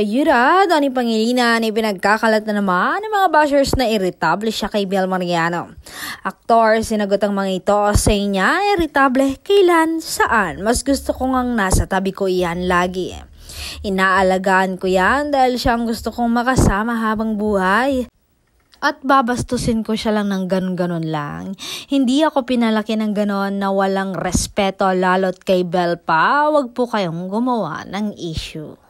Yuda, Donnie Pangilinan, ipinagkakalat na naman ng mga bashers na irritable siya kay Bel Mariano. Aktor, sinagot ang mga ito sa niya, irritable, kailan, saan? Mas gusto ko ngang nasa tabi ko iyan lagi. Inaalagaan ko yan dahil siya ang gusto kong makasama habang buhay. At babastusin ko siya lang ng ganon lang. Hindi ako pinalaki ng ganon na walang respeto lalo't kay Bel pa. Wag po kayong gumawa ng issue.